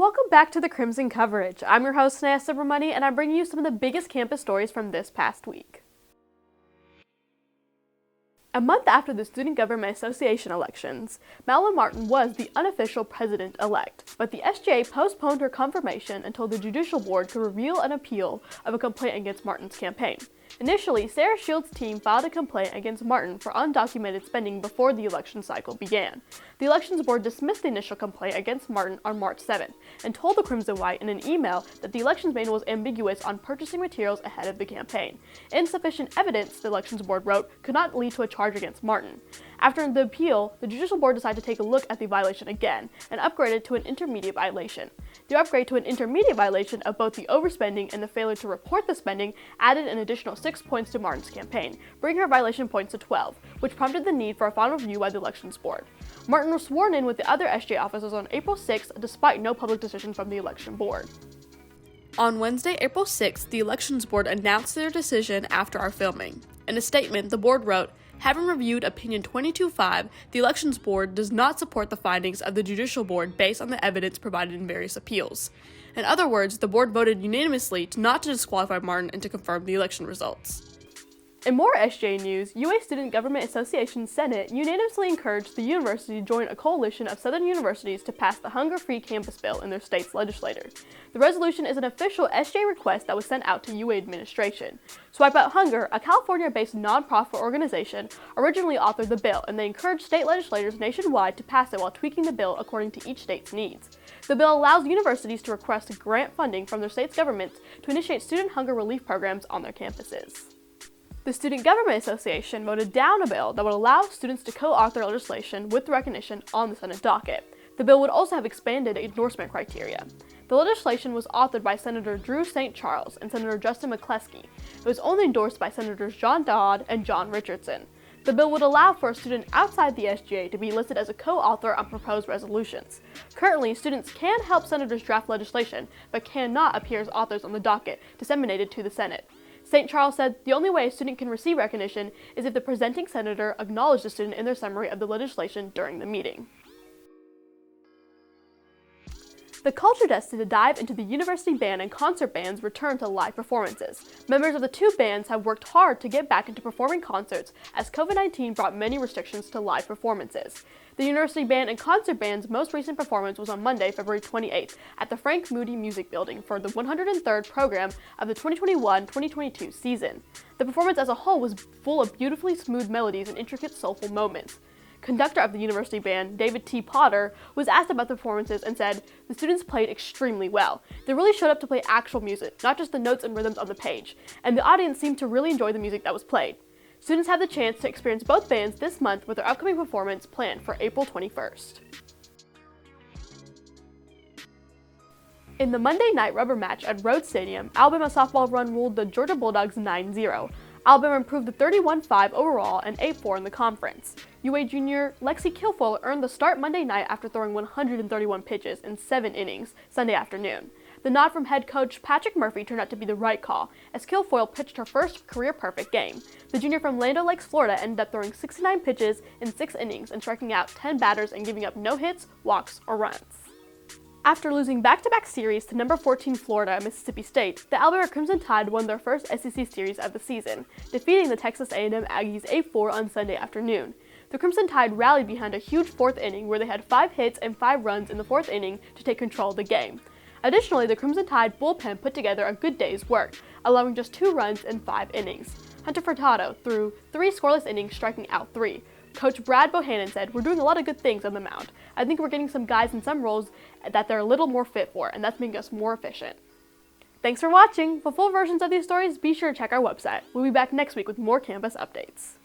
welcome back to the Crimson coverage. I'm your host, Sneha Subramani, and I'm bringing you some of the biggest campus stories from this past week. A month after the Student Government Association elections, Madeline Martin was the unofficial president-elect, but the SGA postponed her confirmation until the Judicial Board could reveal an appeal of a complaint against Martin's campaign. Initially, Sarah Shields' team filed a complaint against Martin for undocumented spending before the election cycle began. The Elections Board dismissed the initial complaint against Martin on March 7th and told the Crimson White in an email that the elections manual was ambiguous on purchasing materials ahead of the campaign. Insufficient evidence, the Elections Board wrote, could not lead to a charge against Martin. After the appeal, the Judicial Board decided to take a look at the violation again and upgraded to an intermediate violation. The upgrade to an intermediate violation of both the overspending and the failure to report the spending added an additional 6 points to Martin's campaign, bringing her violation points to 12, which prompted the need for a final review by the Elections Board. Martin was sworn in with the other SGA officers on April 6th, despite no public decision from the Election Board. On Wednesday, April 6th, the Elections Board announced their decision after our filming. In a statement, the board wrote, "Having reviewed Opinion 22.5, the Elections Board does not support the findings of the Judicial Board based on the evidence provided in various appeals." In other words, the board voted unanimously not to disqualify Martin and to confirm the election results. In more SGA news, UA Student Government Association Senate unanimously encouraged the university to join a coalition of Southern universities to pass the Hunger-Free Campus Bill in their state's legislature. The resolution is an official SGA request that was sent out to UA administration. Swipe Out Hunger, a California-based nonprofit organization, originally authored the bill, and they encouraged state legislators nationwide to pass it while tweaking the bill according to each state's needs. The bill allows universities to request grant funding from their state's governments to initiate student hunger relief programs on their campuses. The Student Government Association voted down a bill that would allow students to co-author legislation with recognition on the Senate docket. The bill would also have expanded endorsement criteria. The legislation was authored by Senator Drew St. Charles and Senator Justin McCleskey. It was only endorsed by Senators John Dodd and John Richardson. The bill would allow for a student outside the SGA to be listed as a co-author on proposed resolutions. Currently, students can help senators draft legislation, but cannot appear as authors on the docket disseminated to the Senate. St. Charles said the only way a student can receive recognition is if the presenting senator acknowledged the student in their summary of the legislation during the meeting. The Culture Desk did a dive into the university band and concert band's return to live performances. Members of the two bands have worked hard to get back into performing concerts as COVID-19 brought many restrictions to live performances. The university band and concert band's most recent performance was on Monday, February 28th at the Frank Moody Music Building for the 103rd program of the 2021-2022 season. The performance as a whole was full of beautifully smooth melodies and intricate soulful moments. Conductor of the university band, David T. Potter, was asked about the performances and said, "The students played extremely well. They really showed up to play actual music, not just the notes and rhythms on the page, and the audience seemed to really enjoy the music that was played." Students had the chance to experience both bands this month with their upcoming performance planned for April 21st. In the Monday night rubber match at Rhodes Stadium, Alabama softball ruled the Georgia Bulldogs 9-0. Alabama improved to 31-5 overall and 8-4 in the conference. UA junior Lexi Kilfoyle earned the start Monday night after throwing 131 pitches in 7 innings Sunday afternoon. The nod from head coach Patrick Murphy turned out to be the right call, as Kilfoyle pitched her first career-perfect game. The junior from Land O'Lakes, Florida ended up throwing 69 pitches in 6 innings and striking out 10 batters and giving up no hits, walks, or runs. After losing back-to-back series to number 14 Florida at Mississippi State, the Alabama Crimson Tide won their first SEC series of the season, defeating the Texas A&M Aggies 8-4 on Sunday afternoon. The Crimson Tide rallied behind a huge 4th inning where they had 5 hits and 5 runs in the 4th inning to take control of the game. Additionally, the Crimson Tide bullpen put together a good day's work, allowing just 2 runs in 5 innings. Hunter Furtado threw 3 scoreless innings, striking out 3. Coach Brad Bohannon said, "We're doing a lot of good things on the mound. I think we're getting some guys in some roles that they're a little more fit for, and that's making us more efficient." Thanks for watching. For full versions of these stories, be sure to check our website. We'll be back next week with more campus updates.